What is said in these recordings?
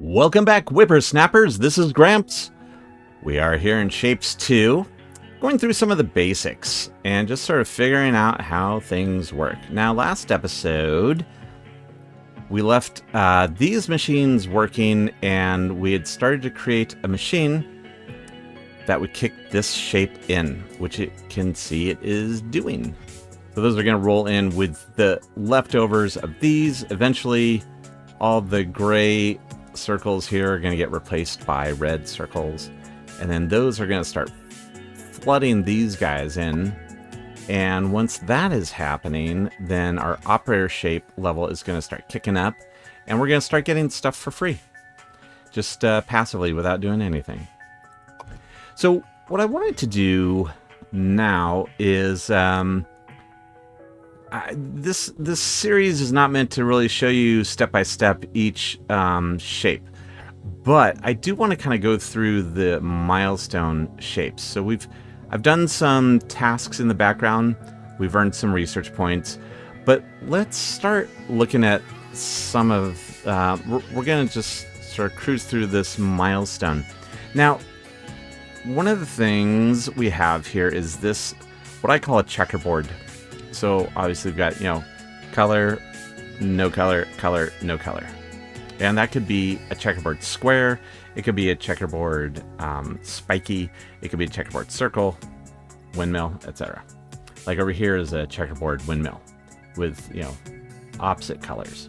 Welcome back, whippersnappers. This is Gramps. We are here in Shapes 2, going through some of the basics and just sort of figuring out how things work. Now, last episode, we left these machines working, and we had started to create a machine that would kick this shape in, which it can see it is doing. So those are going to roll in with the leftovers of these. Eventually, all the gray circles here are going to get replaced by red circles, and then those are going to start flooding these guys in. And once that is happening, then our operator shape level is going to start kicking up, and we're going to start getting stuff for free, just passively without doing anything. So what I wanted to do now is this series is not meant to really show you step by step each shape, but I do want to kind of go through the milestone shapes. So I've done some tasks in the background, we've earned some research points, but let's start looking at some of we're going to just sort of cruise through this milestone. Now, one of the things we have here is this, what I call a checkerboard. So obviously we've got, color, no color, color, no color. And that could be a checkerboard square. It could be a checkerboard spiky. It could be a checkerboard circle, windmill, etc. Like over here is a checkerboard windmill with, opposite colors.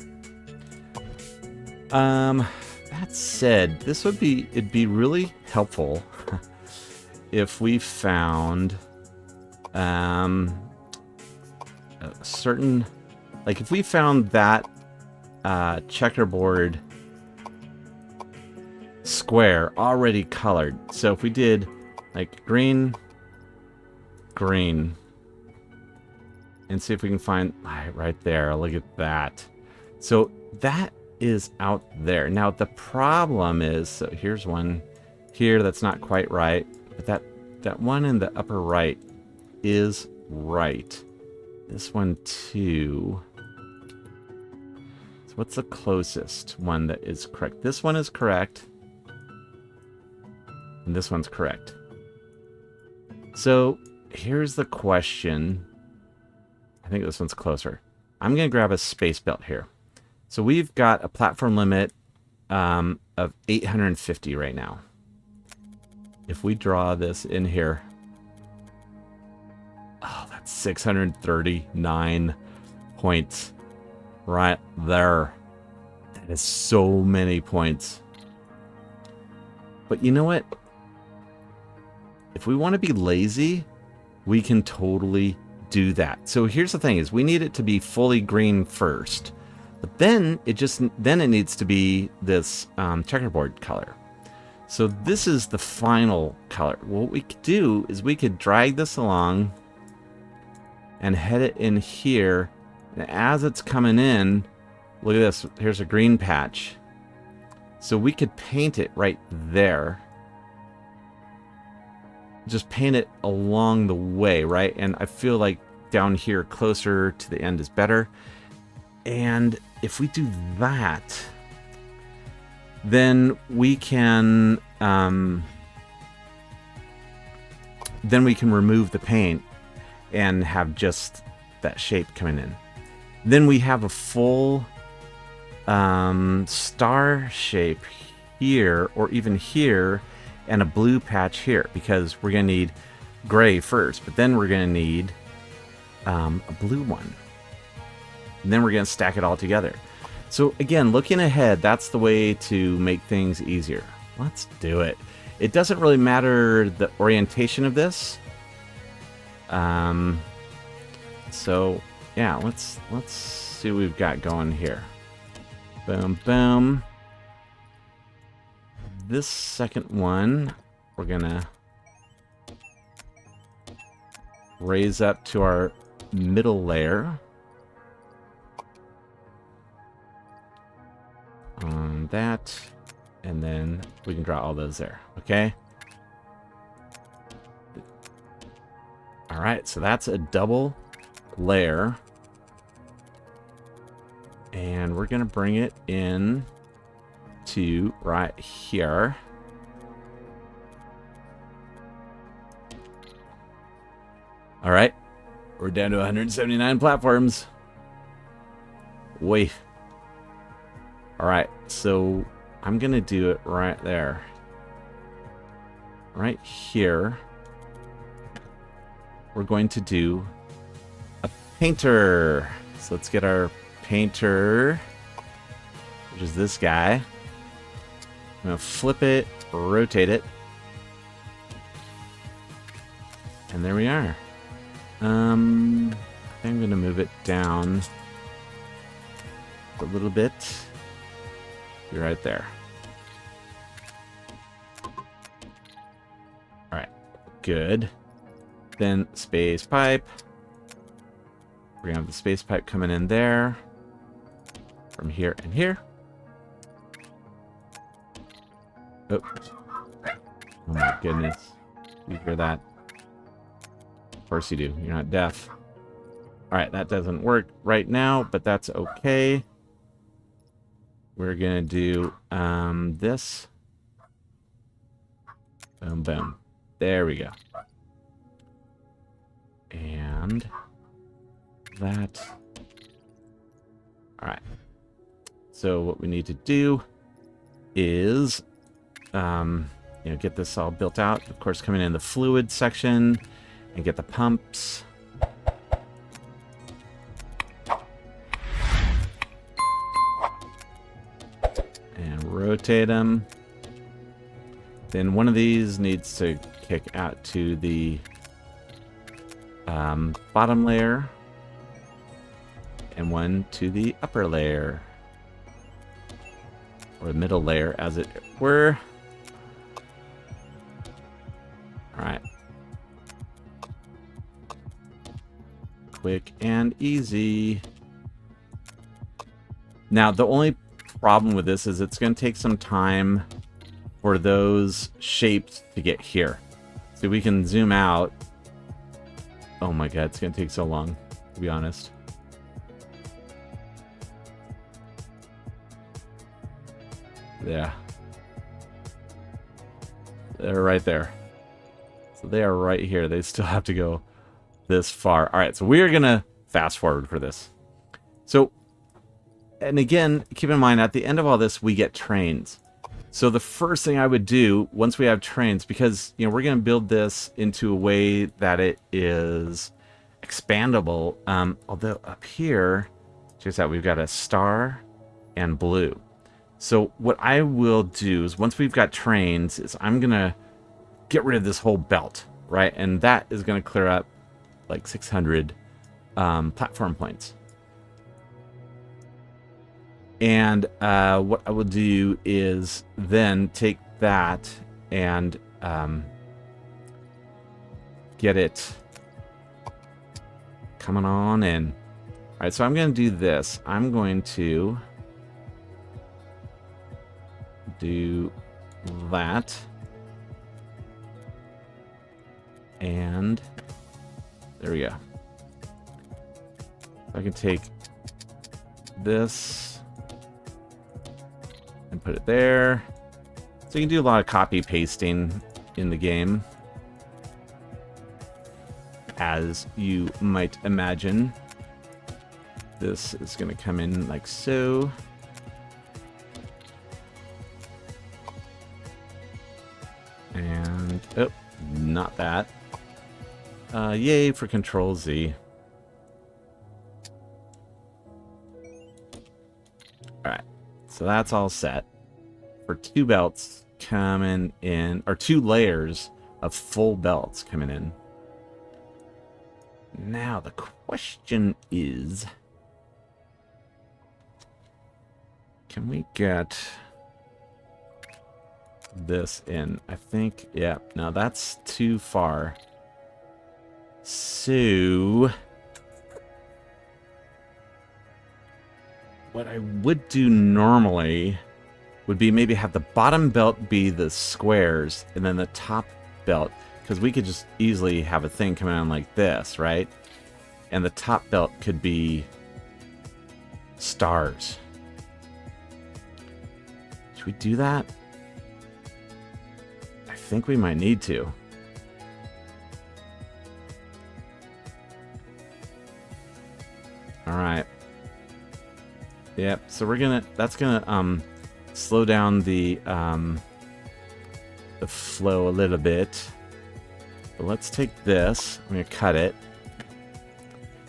That said, it'd be really helpful if we found a certain, like if we found that checkerboard square already colored. So if we did like green, green, and see if we can find right there. Look at that. So that is out there. Now the problem is, so here's one here that's not quite right, but that one in the upper right is right. This one too. So what's the closest one that is correct? This one is correct. And this one's correct. So here's the question. I think this one's closer. I'm going to grab a space belt here. So we've got a platform limit of 850 right now. If we draw this in here, oh, that's 639 points right there. That is so many points. But you know what? If we want to be lazy, we can totally do that. So here's the thing is we need it to be fully green first. But then it needs to be this checkerboard color. So this is the final color. What we could do is we could drag this along and head it in here. And as it's coming in, look at this. Here's a green patch. So we could paint it right there. Just paint it along the way, right? And I feel like down here closer to the end is better. And if we do that, then we can remove the paint and have just that shape coming in. Then we have a full star shape here, or even here, and a blue patch here, because we're going to need gray first, but then we're going to need a blue one. And then we're going to stack it all together. So again, looking ahead, that's the way to make things easier. Let's do it. It doesn't really matter the orientation of this. So yeah, let's see what we've got going here. Boom, boom. This second one, we're gonna raise up to our middle layer. On that, and then we can draw all those there. Okay. All right, so that's a double layer, and we're gonna bring it in to right here. All right. We're down to 179 platforms. Wait. All right. So I'm going to do it right there. Right here. We're going to do a painter. So let's get our painter, which is this guy. I'm going to flip it, rotate it. And there we are. I think I'm going to move it down a little bit. Be right there. All right, good. Then space pipe. We're going to have the space pipe coming in there. From here and here. Oh. Oh my goodness. You hear that? Of course you do. You're not deaf. Alright, that doesn't work right now, but that's okay. We're going to do this. Boom, boom. There we go. And that. Alright. So what we need to do is get this all built out. Of course, coming in the fluid section and get the pumps. And rotate them. Then one of these needs to kick out to the bottom layer. And one to the upper layer. Or the middle layer, as it were. Alright. Quick and easy. Now, the only problem with this is it's going to take some time for those shapes to get here. So we can zoom out. Oh my god, it's going to take so long, to be honest. Yeah. They're right there. So they are right here. They still have to go this far. All right, so we are going to fast forward for this. So, and again, keep in mind, at the end of all this, we get trains. So the first thing I would do, once we have trains, because, we're going to build this into a way that it is expandable. Although up here, check this out, we've got a star and blue. So what I will do is once we've got trains is I'm going to get rid of this whole belt, right? And that is going to clear up like 600 platform points. And what I will do is then take that and get it coming on in. All right, so I'm going to do this. I'm going to do that. And there we go. I can take this and put it there. So you can do a lot of copy pasting in the game, as you might imagine. This is going to come in like so. And, oh, not that. Yay for Control Z. Alright, so that's all set for 2 belts coming in, or 2 layers of full belts coming in. Now the question is, can we get this in? I think, yeah, no, that's too far. So what I would do normally would be maybe have the bottom belt be the squares and then the top belt, because we could just easily have a thing coming on like this, right? And the top belt could be stars. Should we do that? I think we might need to. All right. Yep. So we're gonna. That's gonna slow down the flow a little bit. But let's take this. I'm gonna cut it.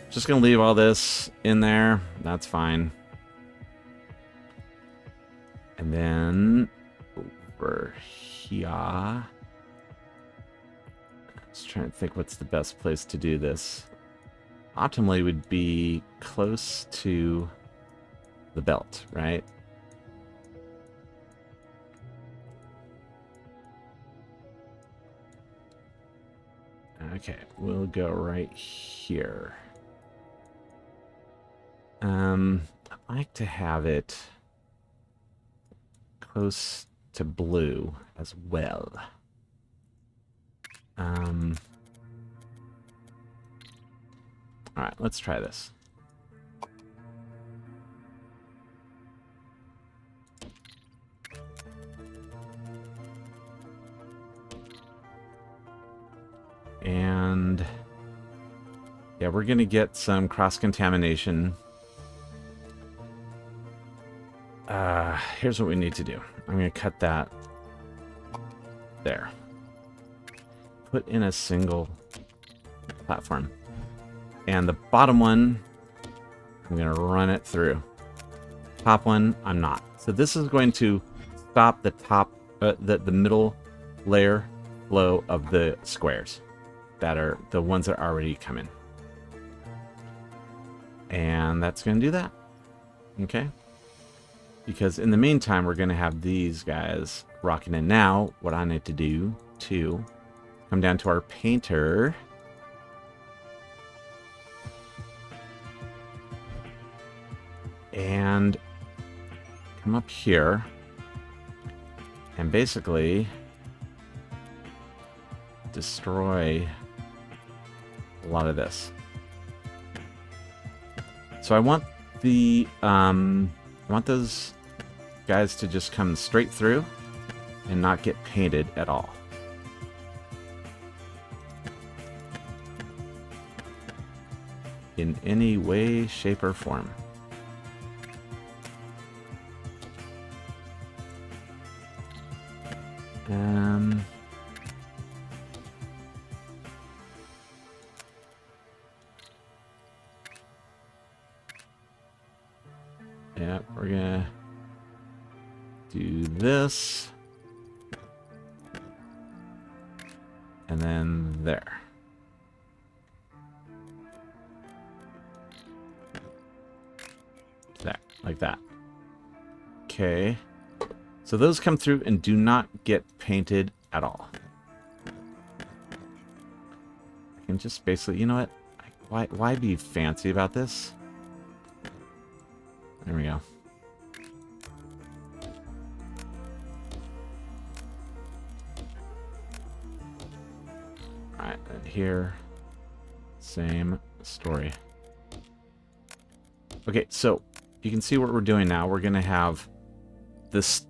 Just gonna leave all this in there. That's fine. And then over here. Just trying to think what's the best place to do this. Optimally would be close to the belt, right? Okay, we'll go right here. I'd like to have it close to blue as well. All right, let's try this. And yeah, we're gonna get some cross-contamination. Here's what we need to do. I'm gonna cut that there. Put in a single platform. And the bottom one, I'm gonna run it through. Top one, I'm not. So this is going to stop the top, the middle layer flow of the squares that are the ones that already come in. And that's gonna do that. Okay. Because in the meantime, we're gonna have these guys rocking in. Now, what I need to do to come down to our painter. And come up here and basically destroy a lot of this. So I want the I want those guys to just come straight through and not get painted at all. In any way, shape, or form. Yeah, we're gonna do this. And then there. That, like that. Okay. So those come through and do not get painted at all. I can just basically, you know what? Why be fancy about this? There we go. Alright, and here, same story. Okay, so you can see what we're doing now. We're going to have this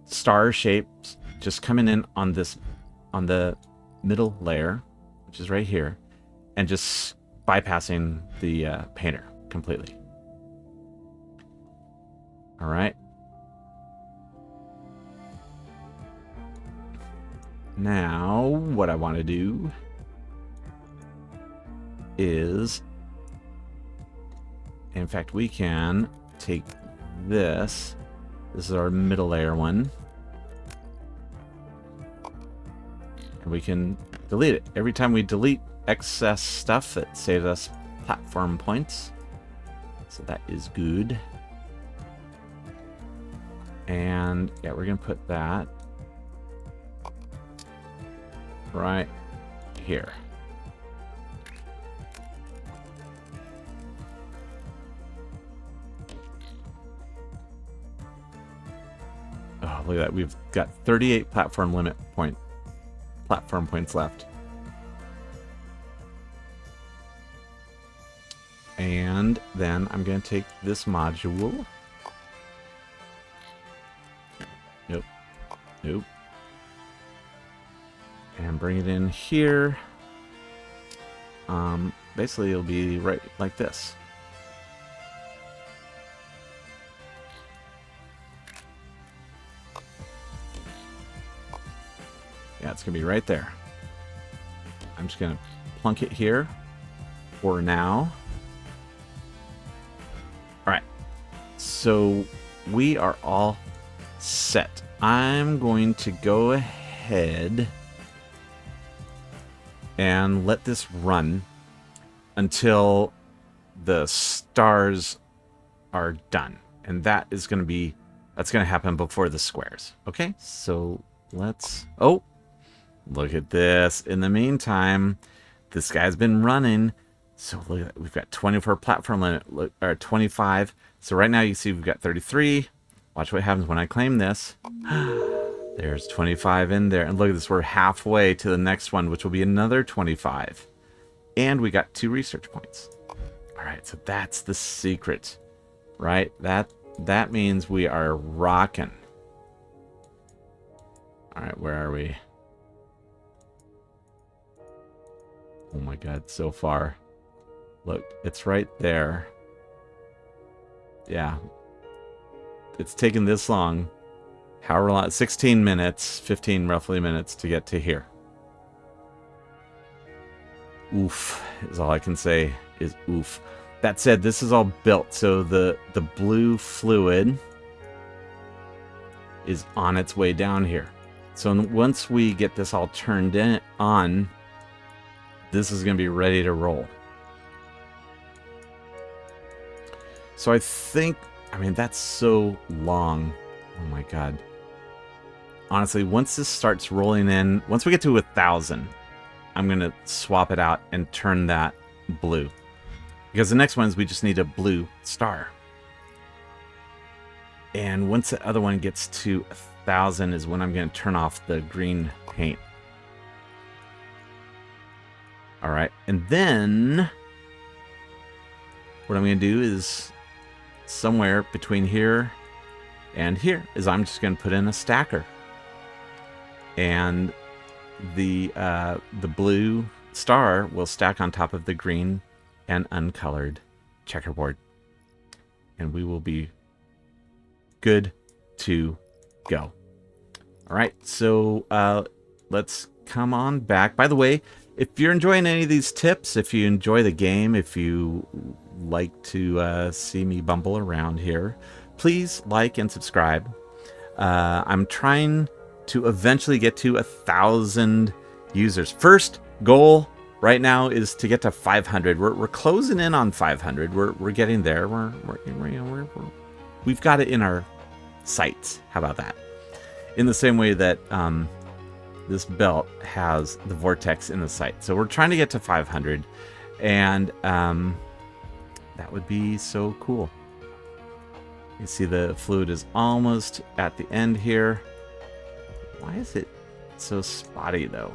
star shapes just coming in on this, on the middle layer, which is right here, and just bypassing the painter completely. All right. Now, what I want to do is, in fact, we can take this. This is our middle layer one. And we can delete it. Every time we delete excess stuff, it saves us platform points. So that is good. And yeah, we're going to put that right here. Oh, look at that. We've got 38 platform points left. And then I'm going to take this module. Nope. And bring it in here. Basically, it'll be right like this. Yeah, it's going to be right there. I'm just going to plunk it here for now. All right. So we are all set. I'm going to go ahead and let this run until the stars are done. And that is going to be, that's going to happen before the squares. Okay, so let's, oh, look at this. In the meantime, this guy's been running. So look at that. We've got 24 platform limit, or 25. So right now you see we've got 33. Watch what happens when I claim this. There's 25 in there. And look at this. We're halfway to the next one, which will be another 25. And we got 2 research points. All right. So that's the secret, right? That means we are rocking. All right. Where are we? Oh my God. So far. Look, it's right there. Yeah. It's taken this long. However long, 16 minutes, 15 roughly minutes to get to here. Oof, is all I can say is oof. That said, this is all built, so the blue fluid is on its way down here. So once we get this all turned on, this is going to be ready to roll. So I think, I mean, that's so long. Oh my God. Honestly, once this starts rolling in, once we get to 1,000, I'm going to swap it out and turn that blue. Because the next ones, we just need a blue star. And once the other one gets to 1,000 is when I'm going to turn off the green paint. All right. And then what I'm going to do is somewhere between here and here is I'm just going to put in a stacker. And the blue star will stack on top of the green and uncolored checkerboard. And we will be good to go. All right, so let's come on back. By the way, if you're enjoying any of these tips, if you enjoy the game, if you like to see me bumble around here, please like and subscribe. I'm trying to eventually get to 1,000 users. First goal right now is to get to 500. We're closing in on 500. We're getting there. We've got it in our sights. How about that? In the same way that this belt has the vortex in the sight. So we're trying to get to 500, and that would be so cool. You see the fluid is almost at the end here. Why is it so spotty though?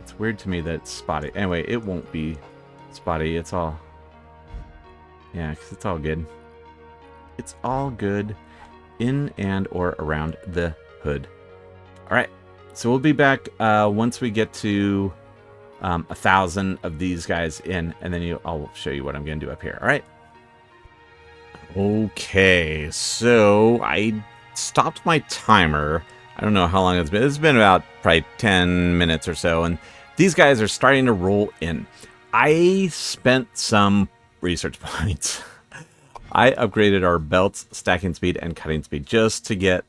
It's weird to me that it's spotty. Anyway, it won't be spotty. It's all, yeah, because it's all good. It's all good in and or around the hood. All right, so we'll be back once we get to 1,000 of these guys in, and then I'll show you what I'm going to do up here. All right. Okay, so I stopped my timer. I don't know how long it's been. It's been about probably 10 minutes or so, and these guys are starting to roll in. I spent some research points. I upgraded our belts, stacking speed, and cutting speed just to get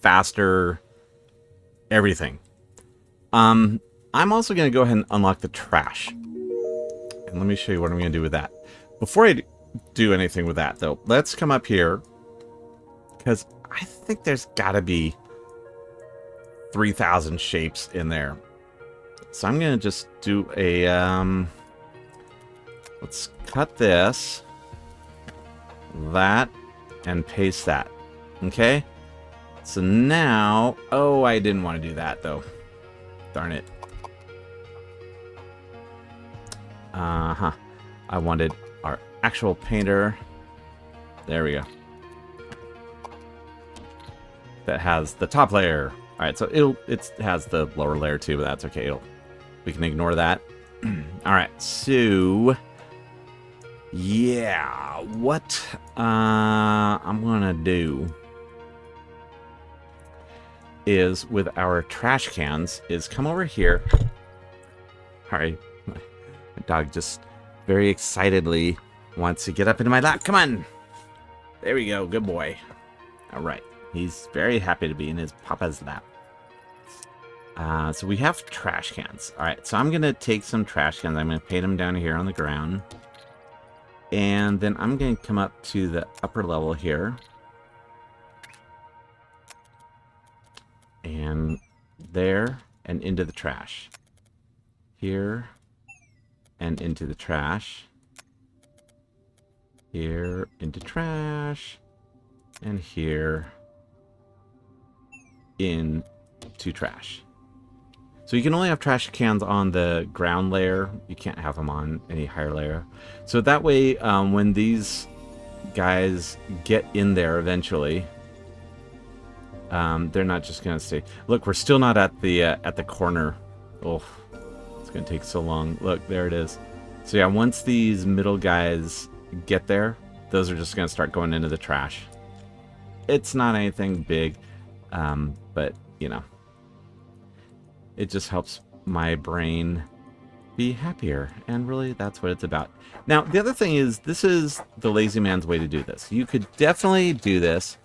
faster everything. I'm also going to go ahead and unlock the trash. And let me show you what I'm going to do with that. Before I do anything with that, though, let's come up here, because I think there's got to be 3,000 shapes in there. So I'm going to just do a, let's cut this, that, and paste that. Okay? So now, oh, I didn't want to do that, though. Darn it. I wanted our actual painter. There we go. that has the top layer. All right, so it has the lower layer too, but that's okay. We can ignore that. All right, so yeah, what I'm gonna do is with our trash cans is come over here. All right, my dog just very excitedly wants to get up into my lap. Come on. There we go. Good boy. All right. He's very happy to be in his papa's lap. So we have trash cans. All right. So I'm going to take some trash cans. I'm going to paint them down here on the ground. And then I'm going to come up to the upper level here. And there and into the trash. Here and into the trash. Here into trash. And here into trash. So you can only have trash cans on the ground layer. You can't have them on any higher layer. So that way, when these guys get in there eventually, they're not just gonna stay. Look, we're still not at the corner. Oh, it's gonna take so long. Look, there it is. So yeah, once these middle guys get there, those are just gonna start going into the trash. It's not anything big, but you know, it just helps my brain be happier, and really that's what it's about. Now, the other thing is, this is the lazy man's way to do this. You could definitely do this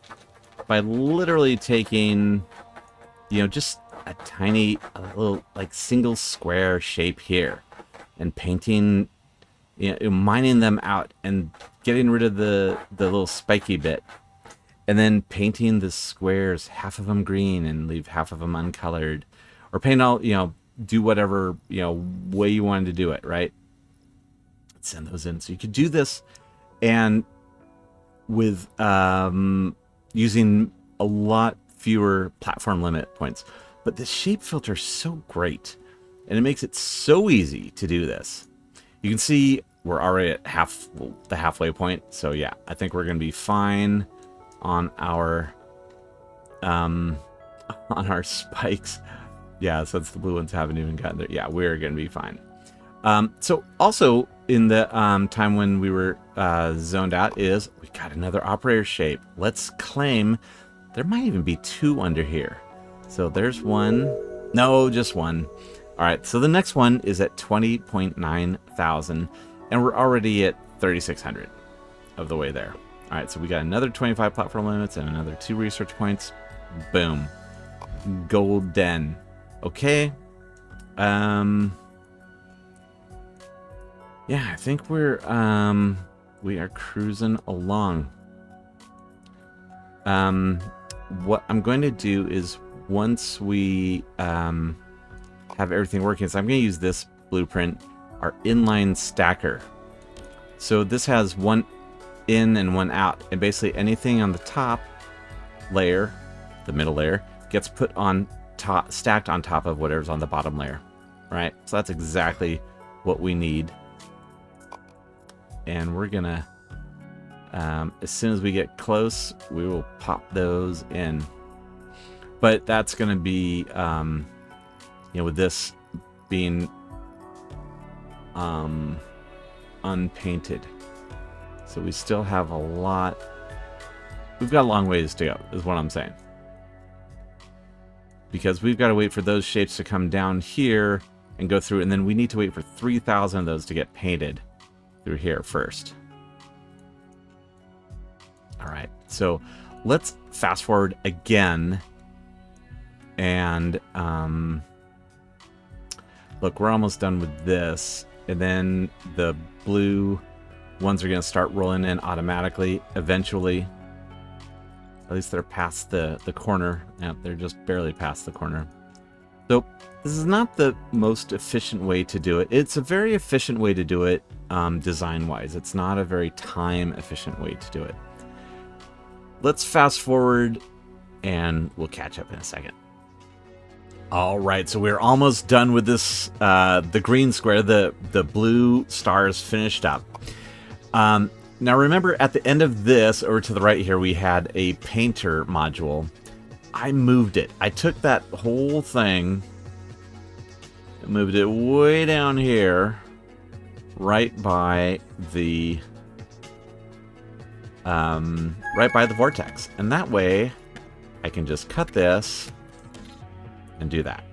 by literally taking, you know, just a little like single square shape here and painting, you know, mining them out and getting rid of the little spiky bit, and then painting the squares, half of them green and leave half of them uncolored, or paint all, you know, do whatever, you know, way you wanted to do it, right? Send those in. So you could do this, and with using a lot fewer platform limit points. But the shape filter is so great, and it makes it so easy to do this. You can see we're already at the halfway point. So yeah, I think we're gonna be fine on our spikes. Yeah, since the blue ones haven't even gotten there. Yeah, we're gonna be fine. So also in the time when we were zoned out is we got another operator shape. Let's claim there might even be two under here. So there's one. No, just one. All right, so the next one is at 20.9 thousand, and we're already at 3,600 of the way there. All right, so we got another 25 platform limits and another 2 research points. Boom. Golden. Okay. Yeah, I think we are cruising along. What I'm going to do is, once we have everything working, so I'm going to use this blueprint, our inline stacker. So this has one in and one out, and basically anything on the top layer, the middle layer, gets put on top, stacked on top of whatever's on the bottom layer, right? So that's exactly what we need. And we're gonna, as soon as we get close, we will pop those in. But that's gonna be, you know, with this being unpainted. So we still have a lot. We've got a long ways to go, is what I'm saying. Because we've got to wait for those shapes to come down here and go through, and then we need to wait for 3,000 of those to get painted through here first. All right, so let's fast forward again. And look, we're almost done with this. And then the blue ones are going to start rolling in automatically eventually. At least they're past the corner. Yep, they're just barely past the corner. So this is not the most efficient way to do it. It's a very efficient way to do it design-wise. It's not a very time-efficient way to do it. Let's fast forward, and we'll catch up in a second. All right, so we're almost done with this, the green square. The blue stars finished up. Now remember, at the end of this, over to the right here, we had a painter module. I moved it. I took that whole thing, moved it way down here, right by the vortex. And that way, I can just cut this and do that.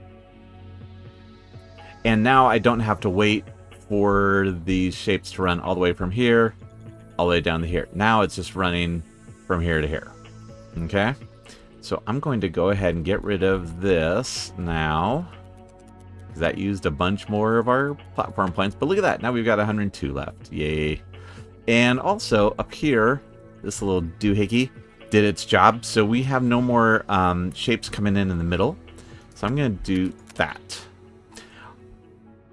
And now I don't have to wait for these shapes to run all the way from here, all the way down to here. Now it's just running from here to here. Okay? So I'm going to go ahead and get rid of this now. That used a bunch more of our platform points. But look at that. Now we've got 102 left. Yay. And also up here, this little doohickey did its job. So we have no more shapes coming in the middle. So I'm going to do that.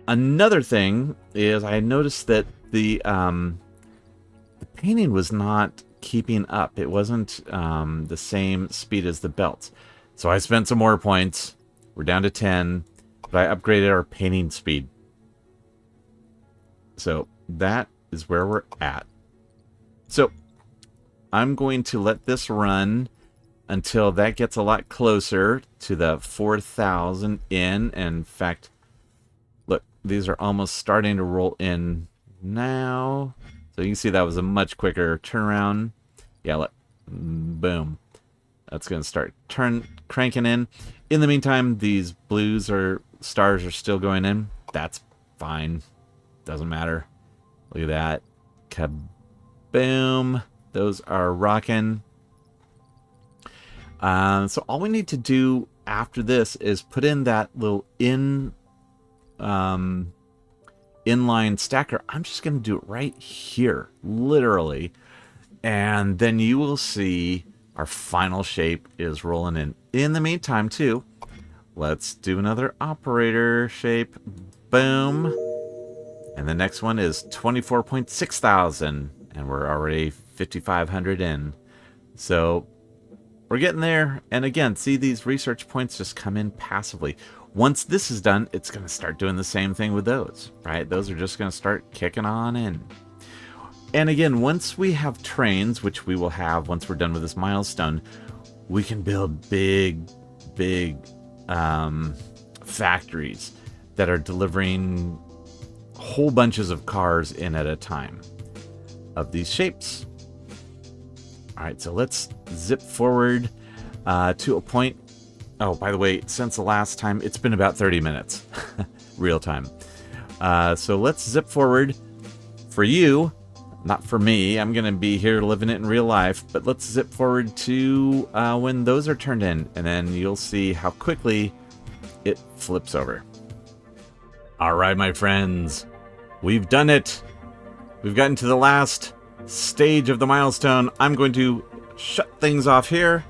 Another thing is I noticed that the painting was not keeping up. It wasn't the same speed as the belts. So I spent some more points. We're down to 10. But I upgraded our painting speed. So that is where we're at. So I'm going to let this run until that gets a lot closer to the 4,000 in. And in fact, look, these are almost starting to roll in now. So you can see that was a much quicker turnaround. Yeah, look. Boom. That's going to start cranking in. In the meantime, these stars are still going in. That's fine. Doesn't matter. Look at that. Kaboom. Those are rocking. So all we need to do after this is put in that little inline stacker. I'm just going to do it right here, literally. And then you will see our final shape is rolling in. In the meantime, too, let's do another operator shape. Boom. And the next one is 24.6 thousand. And we're already 5,500 in. So we're getting there. And again, see these research points just come in passively. Once this is done, it's going to start doing the same thing with those, right? Those are just going to start kicking on in. And again, once we have trains, which we will have once we're done with this milestone, we can build big factories that are delivering whole bunches of cars in at a time of these shapes. All right, so let's zip forward to a point. Oh, by the way, since the last time, it's been about 30 minutes, real time. So let's zip forward for you, not for me. I'm going to be here living it in real life, but let's zip forward to when those are turned in, and then you'll see how quickly it flips over. All right, my friends, we've done it. We've gotten to the last stage of the milestone. I'm going to shut things off here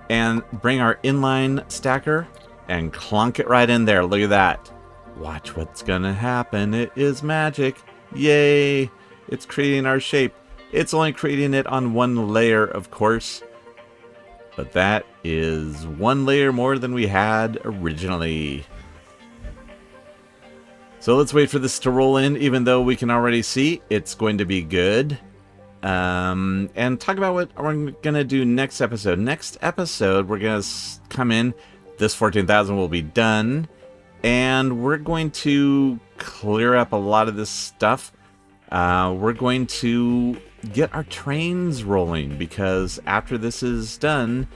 and bring our inline stacker and clunk it right in there. Look at that. Watch what's gonna happen. It is magic. Yay! It's creating our shape. It's only creating it on one layer, of course. But that is one layer more than we had originally. So let's wait for this to roll in, even though we can already see it's going to be good. And talk about what we're going to do next episode. Next episode, we're going to come in. This 14,000 will be done. And we're going to clear up a lot of this stuff. We're going to get our trains rolling, because after this is done,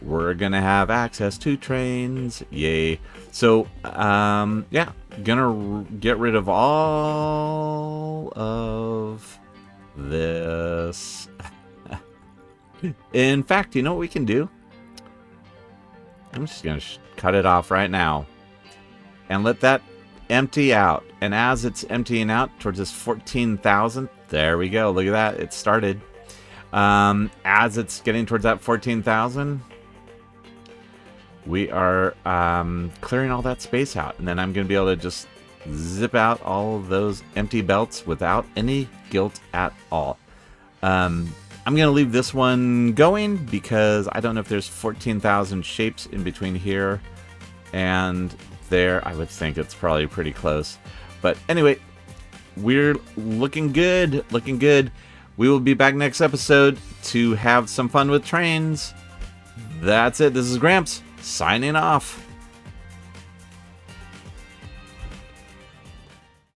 we're going to have access to trains. Yay. So, yeah, gonna get rid of all of this. In fact, you know what we can do? I'm just going to cut it off right now and let that empty out. And as it's emptying out towards this 14,000, there we go. Look at that. It started. As it's getting towards that 14,000, we are clearing all that space out. And then I'm going to be able to just zip out all of those empty belts without any guilt at all. I'm going to leave this one going because I don't know if there's 14,000 shapes in between here and there. I would think it's probably pretty close. But anyway, we're looking good. Looking good. We will be back next episode to have some fun with trains. that's it. This is Gramps, signing off.